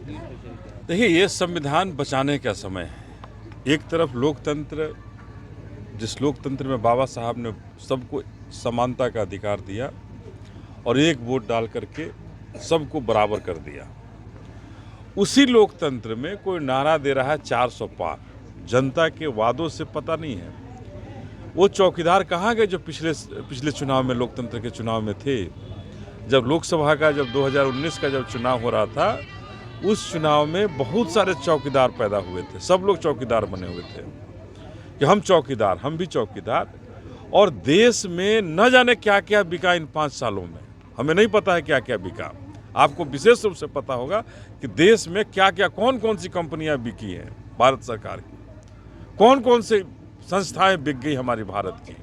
देखिए, ये संविधान बचाने का समय है। एक तरफ लोकतंत्र, जिस लोकतंत्र में बाबा साहब ने सबको समानता का अधिकार दिया और एक वोट डाल करके सबको बराबर कर दिया। उसी लोकतंत्र में कोई नारा दे रहा है 400 पार। जनता के वादों से पता नहीं है वो चौकीदार कहाँ गए जो पिछले चुनाव में, लोकतंत्र के चुनाव में थे। जब लोकसभा का, जब 2019 का जब चुनाव हो रहा था, उस चुनाव में बहुत सारे चौकीदार पैदा हुए थे। सब लोग चौकीदार बने हुए थे कि हम चौकीदार, हम भी चौकीदार। और देश में न जाने क्या क्या बिका इन 5 सालों में, हमें नहीं पता है क्या क्या बिका। आपको विशेष रूप से पता होगा कि देश में क्या क्या, कौन कौन सी कंपनियां बिकी हैं भारत सरकार की, कौन कौन से संस्थाएं बिक गई हमारी भारत की।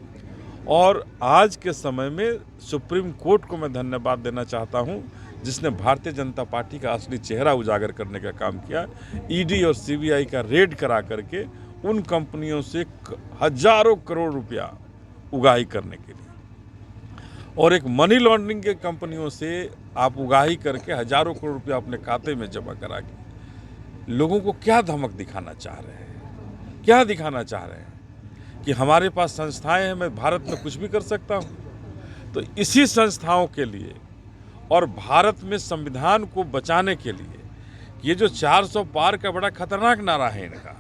और आज के समय में सुप्रीम कोर्ट को मैं धन्यवाद देना चाहता हूं, जिसने भारतीय जनता पार्टी का असली चेहरा उजागर करने का काम किया। ईडी और सीबीआई का रेड करा करके उन कंपनियों से हजारों करोड़ रुपया उगाही करने के लिए, और एक मनी लॉन्ड्रिंग के कंपनियों से आप उगाही करके हजारों करोड़ रुपया अपने खाते में जमा करा के लोगों को क्या धमक दिखाना चाह रहे हैं, क्या दिखाना चाह रहे हैं कि हमारे पास संस्थाएं हैं, मैं भारत में कुछ भी कर सकता हूं। तो इसी संस्थाओं के लिए और भारत में संविधान को बचाने के लिए ये जो 400 पार का बड़ा खतरनाक नारा है इनका,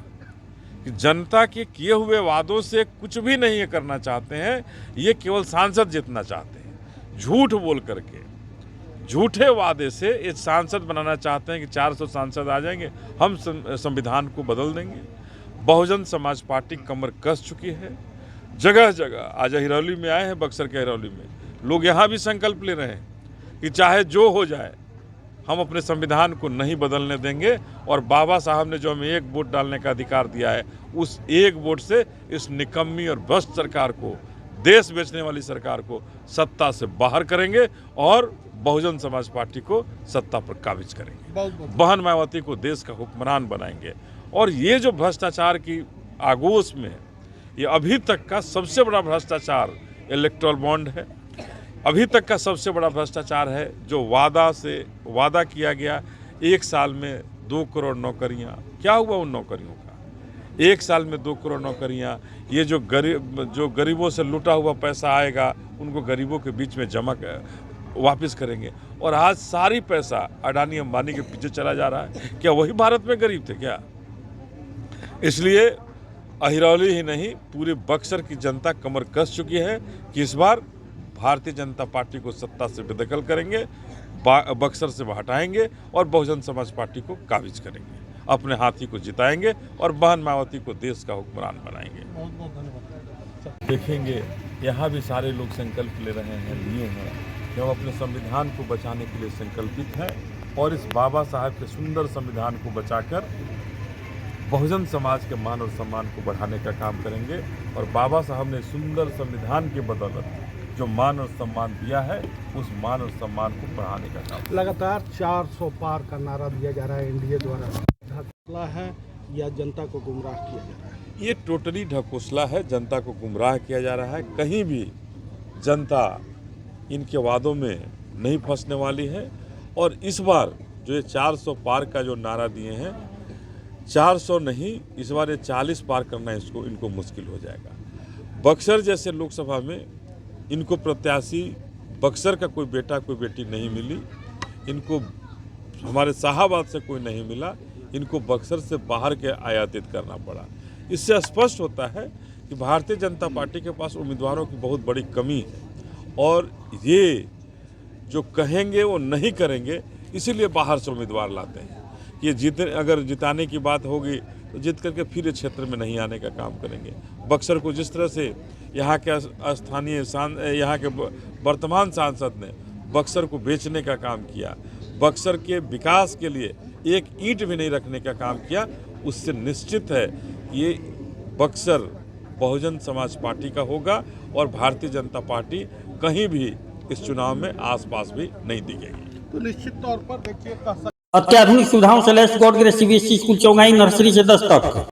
कि जनता के किए हुए वादों से कुछ भी नहीं करना चाहते हैं, ये केवल सांसद जीतना चाहते हैं। झूठ बोल करके, झूठे वादे से एक सांसद बनाना चाहते हैं कि 400 सांसद आ जाएंगे, हम संविधान को बदल देंगे। बहुजन समाज पार्टी कमर कस चुकी है। जगह जगह, आज हिरौली में आए हैं, बक्सर के हिरौली में लोग यहाँ भी संकल्प ले रहे हैं कि चाहे जो हो जाए हम अपने संविधान को नहीं बदलने देंगे। और बाबा साहब ने जो हमें एक वोट डालने का अधिकार दिया है, उस एक वोट से इस निकम्मी और भ्रष्ट सरकार को, देश बेचने वाली सरकार को सत्ता से बाहर करेंगे और बहुजन समाज पार्टी को सत्ता पर काबिज करेंगे। बहन मायावती को देश का हुक्मरान बनाएंगे। और ये जो भ्रष्टाचार की आगोश में, ये अभी तक का सबसे बड़ा भ्रष्टाचार इलेक्टोरल बॉन्ड है। अभी तक का सबसे बड़ा भ्रष्टाचार है जो वादा किया गया 1 साल में 2 करोड़ नौकरियां। क्या हुआ उन नौकरियों का? 1 साल में 2 करोड़ नौकरियां। ये जो गरीबों से लूटा हुआ पैसा आएगा, उनको गरीबों के बीच में जमा वापस करेंगे। और आज सारी पैसा अडानी अंबानी के पीछे चला जा रहा है। क्या वही भारत में गरीब थे क्या? इसलिए हिरौली ही नहीं, पूरे बक्सर की जनता कमर कस चुकी है कि इस बार भारतीय जनता पार्टी को सत्ता से बेदखल करेंगे, बक्सर से हटाएंगे और बहुजन समाज पार्टी को काबिज करेंगे, अपने हाथी को जिताएंगे और बहन मायावती को देश का हुक्मरान बनाएंगे। बहुत बहुत धन्यवाद। देखेंगे यहाँ भी सारे लोग संकल्प ले रहे हैं, लिए हैं कि हम अपने संविधान को बचाने के लिए संकल्पित हैं और इस बाबा साहब के सुंदर संविधान को बचाकर बहुजन समाज के मान और सम्मान को बढ़ाने का काम करेंगे। और बाबा साहब ने सुंदर संविधान के बदौलत जो मान और सम्मान दिया है, उस मान और सम्मान को बढ़ाने का काम। लगातार 400 पार का नारा दिया जा रहा है एनडीए द्वारा, ढकोसला है या जनता को गुमराह किया जा रहा है? ये टोटली ढकोसला है, जनता को गुमराह किया जा रहा है। कहीं भी जनता इनके वादों में नहीं फंसने वाली है। और इस बार जो ये 400 पार का जो नारा दिए हैं, 400 नहीं, इस बार ये 40 पार करना इनको मुश्किल हो जाएगा। बक्सर जैसे लोकसभा में इनको प्रत्याशी, बक्सर का कोई बेटा कोई बेटी नहीं मिली, इनको हमारे शाहाबाद से कोई नहीं मिला, इनको बक्सर से बाहर के आयातित करना पड़ा। इससे स्पष्ट होता है कि भारतीय जनता पार्टी के पास उम्मीदवारों की बहुत बड़ी कमी है और ये जो कहेंगे वो नहीं करेंगे, इसीलिए बाहर से उम्मीदवार लाते हैं कि अगर जिताने की बात होगी तो जीत करके फिर इस क्षेत्र में नहीं आने का काम करेंगे। बक्सर को जिस तरह से यहाँ के स्थानीय यहाँ के वर्तमान सांसद ने बक्सर को बेचने का काम किया, बक्सर के विकास के लिए एक ईंट भी नहीं रखने का काम किया, उससे निश्चित है ये बक्सर बहुजन समाज पार्टी का होगा और भारतीय जनता पार्टी कहीं भी इस चुनाव में आसपास भी नहीं दिखेगी। तो निश्चित तौर पर देखिए, अत्याधुनिक सुविधाओं से लैस Gaur grade CBSE school Chougai nursery से 10 तक।